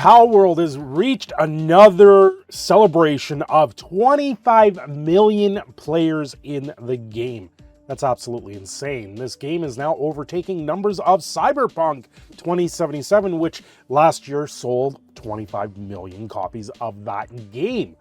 Palworld has reached another celebration of 25 million players in the game. That's absolutely insane. This game is now overtaking numbers of Cyberpunk 2077, which last year sold 25 million copies of that game.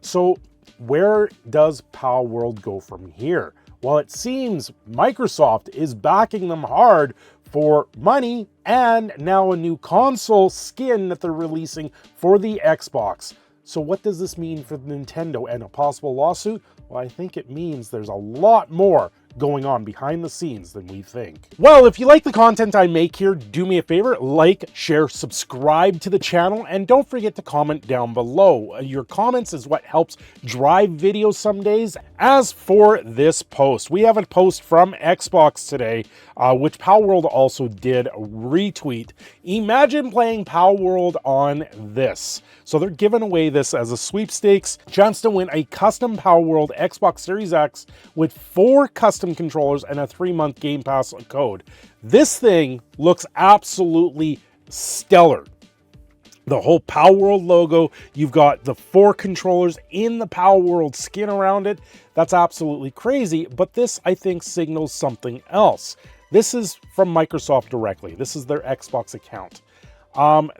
So where does Palworld go from here? Well, it seems Microsoft is backing them hard for money and now a new console skin that they're releasing for the Xbox. So what does this mean for Nintendo and a possible lawsuit? Well, I think it means there's a lot more going on behind the scenes than we think. Well, if you like the content I make here, do me a favor, like, share, subscribe to the channel, and don't forget to comment down below. Your comments is what helps drive videos some days. As for this post, we have a post from Xbox today, which Palworld also did retweet. Imagine playing Palworld on this. So they're giving away this as a sweepstakes, chance to win a custom Palworld Xbox Series X with 4 custom controllers and a 3-month Game Pass code. This thing looks absolutely stellar. The whole Palworld logo, you've got the 4 controllers in the Palworld skin around it. That's absolutely crazy, but this, I think, signals something else. This is from Microsoft directly. This is their Xbox account.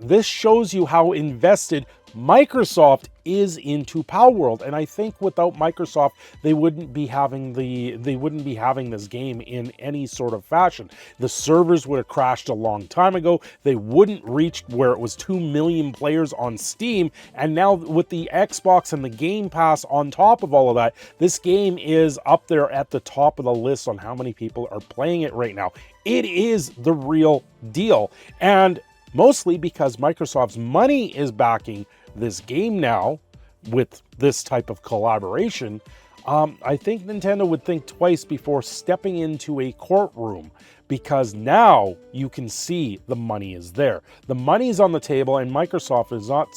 This shows you how invested Microsoft is into Palworld, and I think without Microsoft, they wouldn't be having this game in any sort of fashion. The servers would have crashed a long time ago. They wouldn't reach where it was 2 million players on Steam, and now with the Xbox and the Game Pass on top of all of that, this game is up there at the top of the list on how many people are playing it right now. It is the real deal, and mostly because Microsoft's money is backing this game now with this type of collaboration. I think Nintendo would think twice before stepping into a courtroom, because now you can see the money is there. The money is on the table, and Microsoft is not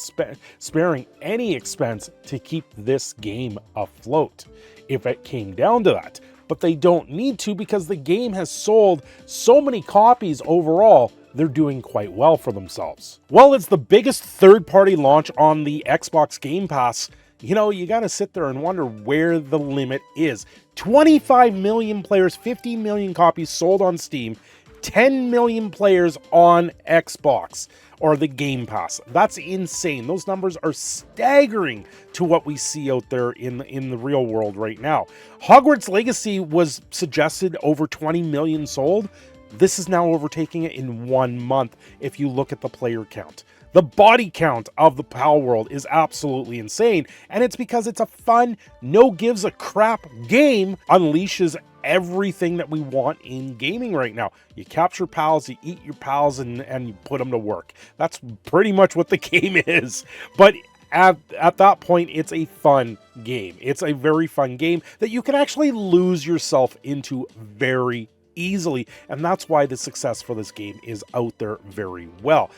sparing any expense to keep this game afloat if it came down to that. But they don't need to, because the game has sold so many copies overall. They're doing quite well for themselves. Well, it's the biggest third-party launch on the Xbox Game Pass. You know, you gotta sit there and wonder where the limit is. 25 million players, 50 million copies sold on Steam, 10 million players on Xbox or the Game Pass. That's insane. Those numbers are staggering to what we see out there in the real world right now. Hogwarts Legacy was suggested over 20 million sold. This is now overtaking it in 1 month if you look at the player count. The body count of the Palworld is absolutely insane, and it's because it's a fun, no gives a crap game, unleashes everything that we want in gaming right now. You capture pals, you eat your pals, and you put them to work. That's pretty much what the game is. But at that point, it's a fun game. It's a very fun game that you can actually lose yourself into very easily, and that's why the success for this game is out there very well.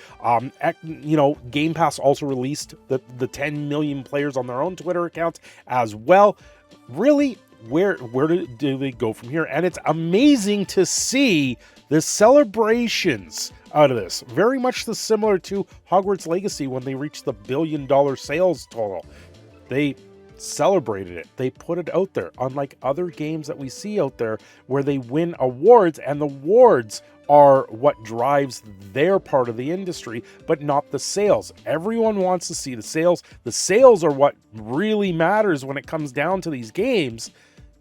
You know, Game Pass also released the 10 million players on their own Twitter accounts as well. Really, where do they go from here? And it's amazing to see the celebrations out of this. Very much similar to Hogwarts Legacy when they reached the $1 billion sales total. They celebrated it. They put it out there, unlike other games that we see out there where they win awards, and the awards are what drives their part of the industry, but not the sales. Everyone wants to see the sales. The sales are what really matters when it comes down to these games,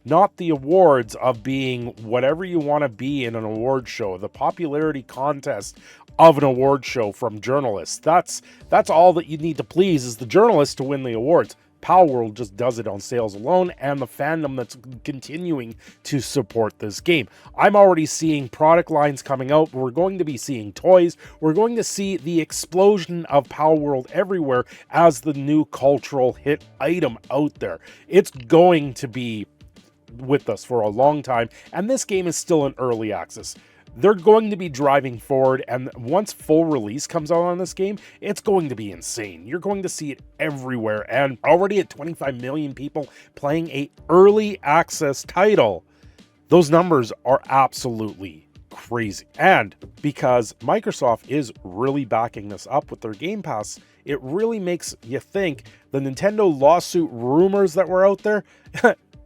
not the awards of being whatever you want to be in an award show, the popularity contest of an award show from journalists. That's all that you need to please, is the journalists to win the awards. Palworld just does it on sales alone and the fandom that's continuing to support this game. I'm already seeing product lines coming out. We're going to be seeing toys. We're going to see the explosion of Palworld everywhere as the new cultural hit item out there. It's going to be with us for a long time, and this game is still in early access. They're going to be driving forward, and once full release comes out on this game, it's going to be insane. You're going to see it everywhere, and already at 25 million people playing a early access title, those numbers are absolutely crazy. And because Microsoft is really backing this up with their Game Pass, it really makes you think the Nintendo lawsuit rumors that were out there,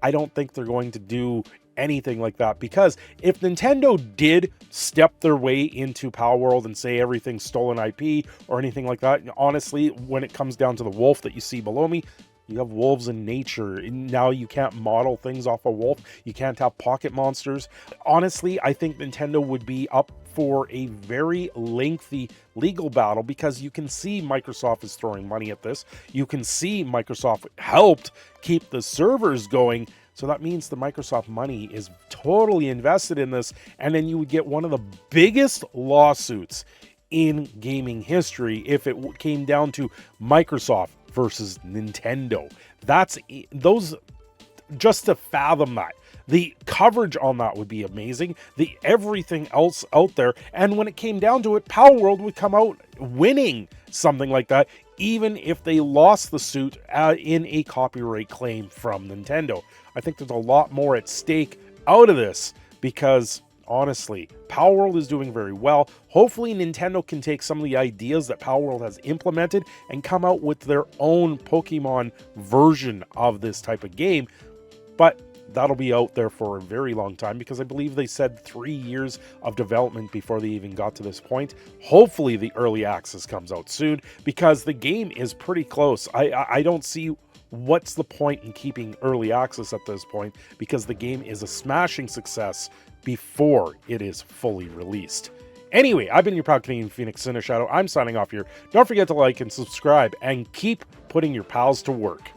I don't think they're going to do anything like that, because if Nintendo did step their way into Palworld and say everything's stolen IP or anything like that, honestly, when it comes down to the wolf that you see below me, you have wolves in nature. Now you can't model things off a wolf. You can't have pocket monsters. Honestly, I think Nintendo would be up for a very lengthy legal battle, because you can see Microsoft is throwing money at this. You can see Microsoft helped keep the servers going. So that means the Microsoft money is totally invested in this. And then you would get one of the biggest lawsuits in gaming history if it came down to Microsoft versus Nintendo. Just to fathom that. The coverage on that would be amazing. The everything else out there. And when it came down to it, Palworld would come out winning something like that, even if they lost the suit in a copyright claim from Nintendo. I think there's a lot more at stake out of this, because honestly, Palworld is doing very well. Hopefully Nintendo can take some of the ideas that Palworld has implemented and come out with their own Pokemon version of this type of game. But that'll be out there for a very long time, because I believe they said 3 years of development before they even got to this point. Hopefully the early access comes out soon, because the game is pretty close. I don't see what's the point in keeping early access at this point, because the game is a smashing success before it is fully released. Anyway, I've been your proud Canadian Phoenix, Cindershadow. I'm signing off here. Don't forget to like and subscribe, and keep putting your pals to work.